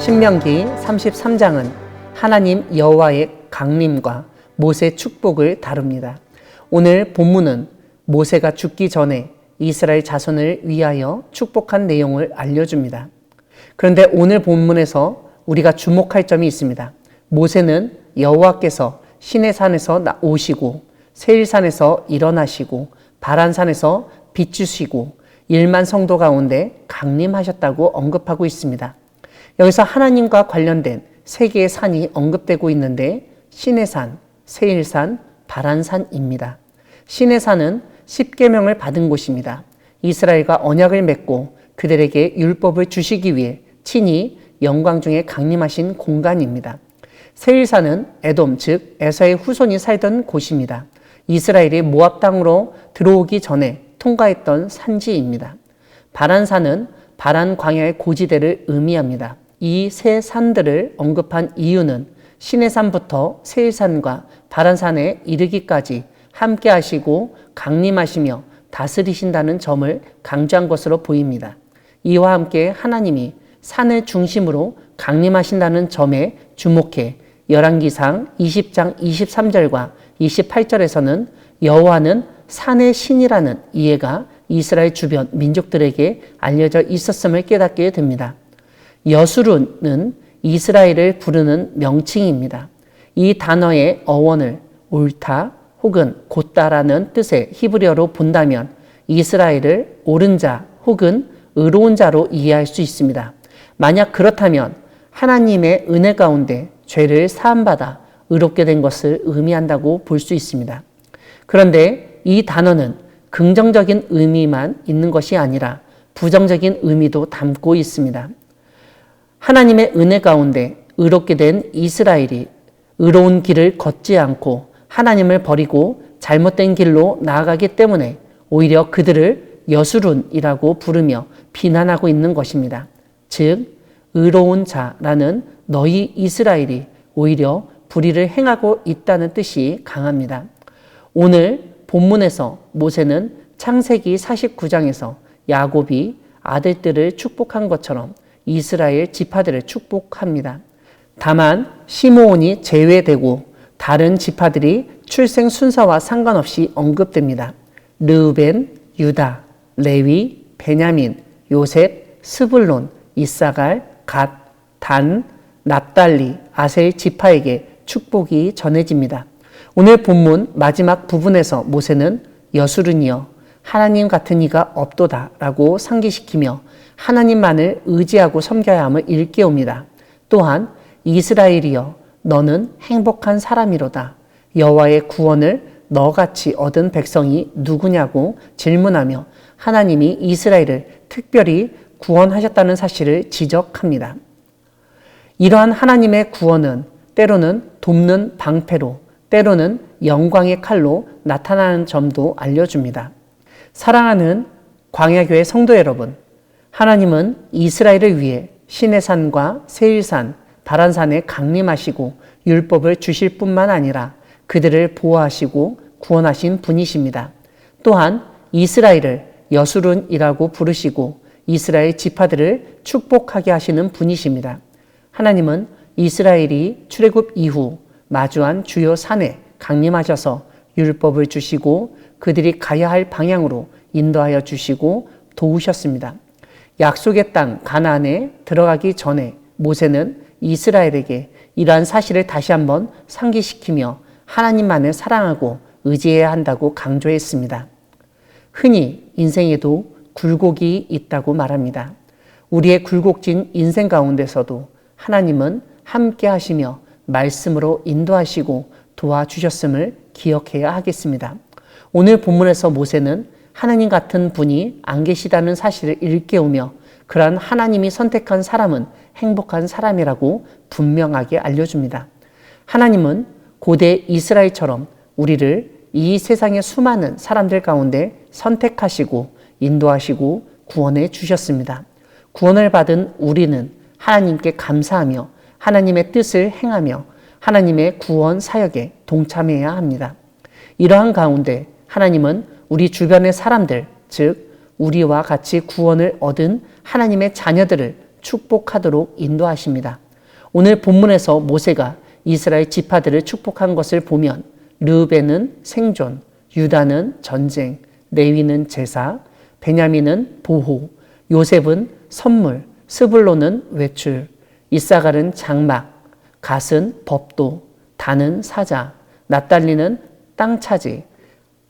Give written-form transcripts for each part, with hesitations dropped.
신명기 33장은 하나님 여호와의 강림과 모세 축복을 다룹니다. 오늘 본문은 모세가 죽기 전에 이스라엘 자손을 위하여 축복한 내용을 알려줍니다. 그런데 오늘 본문에서 우리가 주목할 점이 있습니다. 모세는 여호와께서 시내산에서 오시고 세일산에서 일어나시고 바란산에서 비추시고 1만 성도 가운데 강림하셨다고 언급하고 있습니다. 여기서 하나님과 관련된 세 개의 산이 언급되고 있는데 시내산, 세일산, 바란산입니다. 시내산은 십계명을 받은 곳입니다. 이스라엘과 언약을 맺고 그들에게 율법을 주시기 위해 친히 영광 중에 강림하신 공간입니다. 세일산은 에돔 즉 에서의 후손이 살던 곳입니다. 이스라엘이 모압 땅으로 들어오기 전에 통과했던 산지입니다. 바란산은 바란 광야의 고지대를 의미합니다. 이 세 산들을 언급한 이유는 시내산부터 세일산과 바란산에 이르기까지 함께 하시고 강림하시며 다스리신다는 점을 강조한 것으로 보입니다. 이와 함께 하나님이 산을 중심으로 강림하신다는 점에 주목해 열왕기상 20장 23절과 28절에서는 여호와는 산의 신이라는 이해가 이스라엘 주변 민족들에게 알려져 있었음을 깨닫게 됩니다. 여수룬은 이스라엘을 부르는 명칭입니다. 이 단어의 어원을 옳다 혹은 곧다라는 뜻의 히브리어로 본다면 이스라엘을 옳은 자 혹은 의로운 자로 이해할 수 있습니다. 만약 그렇다면 하나님의 은혜 가운데 죄를 사함받아 의롭게 된 것을 의미한다고 볼 수 있습니다. 그런데 이 단어는 긍정적인 의미만 있는 것이 아니라 부정적인 의미도 담고 있습니다. 하나님의 은혜 가운데 의롭게 된 이스라엘이 의로운 길을 걷지 않고 하나님을 버리고 잘못된 길로 나아가기 때문에 오히려 그들을 여수룬이라고 부르며 비난하고 있는 것입니다. 즉 의로운 자라는 너희 이스라엘이 오히려 불의를 행하고 있다는 뜻이 강합니다. 오늘 본문에서 모세는 창세기 49장에서 야곱이 아들들을 축복한 것처럼 이스라엘 지파들을 축복합니다. 다만 시므온이 제외되고 다른 지파들이 출생 순서와 상관없이 언급됩니다. 르우벤, 유다, 레위, 베냐민, 요셉, 스불론, 이사갈, 갓, 단, 납달리, 아셀 지파에게 축복이 전해집니다. 오늘 본문 마지막 부분에서 모세는 여수른이여 하나님 같은 이가 없도다 라고 상기시키며 하나님만을 의지하고 섬겨야 함을 일깨웁니다. 또한 이스라엘이여 너는 행복한 사람이로다. 여호와의 구원을 너같이 얻은 백성이 누구냐고 질문하며 하나님이 이스라엘을 특별히 구원하셨다는 사실을 지적합니다. 이러한 하나님의 구원은 때로는 돕는 방패로 때로는 영광의 칼로 나타나는 점도 알려줍니다. 사랑하는 광야교회 성도 여러분, 하나님은 이스라엘을 위해 시내산과 세일산, 바란산에 강림하시고 율법을 주실 뿐만 아니라 그들을 보호하시고 구원하신 분이십니다. 또한 이스라엘을 여수룬이라고 부르시고 이스라엘 지파들을 축복하게 하시는 분이십니다. 하나님은 이스라엘이 출애굽 이후 마주한 주요 산에 강림하셔서 율법을 주시고 그들이 가야 할 방향으로 인도하여 주시고 도우셨습니다. 약속의 땅 가나안에 들어가기 전에 모세는 이스라엘에게 이러한 사실을 다시 한번 상기시키며 하나님만을 사랑하고 의지해야 한다고 강조했습니다. 흔히 인생에도 굴곡이 있다고 말합니다. 우리의 굴곡진 인생 가운데서도 하나님은 함께 하시며 말씀으로 인도하시고 도와주셨음을 기억해야 하겠습니다. 오늘 본문에서 모세는 하나님 같은 분이 안 계시다는 사실을 일깨우며 그러한 하나님이 선택한 사람은 행복한 사람이라고 분명하게 알려줍니다. 하나님은 고대 이스라엘처럼 우리를 이 세상의 수많은 사람들 가운데 선택하시고 인도하시고 구원해 주셨습니다. 구원을 받은 우리는 하나님께 감사하며 하나님의 뜻을 행하며 하나님의 구원 사역에 동참해야 합니다. 이러한 가운데 하나님은 우리 주변의 사람들, 즉 우리와 같이 구원을 얻은 하나님의 자녀들을 축복하도록 인도하십니다. 오늘 본문에서 모세가 이스라엘 지파들을 축복한 것을 보면 르우벤은 생존, 유다는 전쟁, 레위는 제사, 베냐민은 보호, 요셉은 선물, 스불론은 외출, 이사갈은 장막, 갓은 법도, 단은 사자, 납달리는 땅 차지,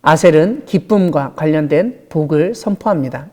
아셀은 기쁨과 관련된 복을 선포합니다.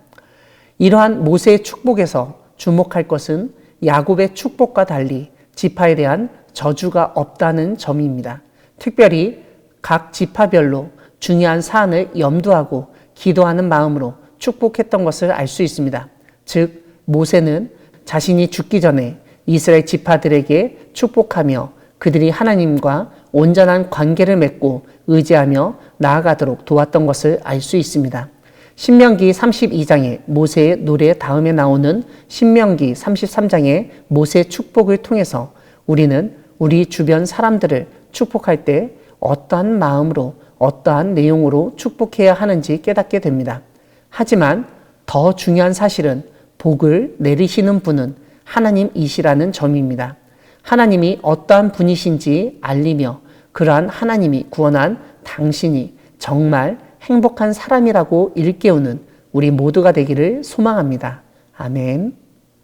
이러한 모세의 축복에서 주목할 것은 야곱의 축복과 달리 지파에 대한 저주가 없다는 점입니다. 특별히 각 지파별로 중요한 사안을 염두하고 기도하는 마음으로 축복했던 것을 알 수 있습니다. 즉 모세는 자신이 죽기 전에 이스라엘 지파들에게 축복하며 그들이 하나님과 온전한 관계를 맺고 의지하며 나아가도록 도왔던 것을 알 수 있습니다. 신명기 32장의 모세의 노래 다음에 나오는 신명기 33장의 모세의 축복을 통해서 우리는 우리 주변 사람들을 축복할 때 어떠한 마음으로 어떠한 내용으로 축복해야 하는지 깨닫게 됩니다. 하지만 더 중요한 사실은 복을 내리시는 분은 하나님이시라는 점입니다. 하나님이 어떠한 분이신지 알리며 그러한 하나님이 구원한 당신이 정말 행복한 사람이라고 일깨우는 우리 모두가 되기를 소망합니다. 아멘.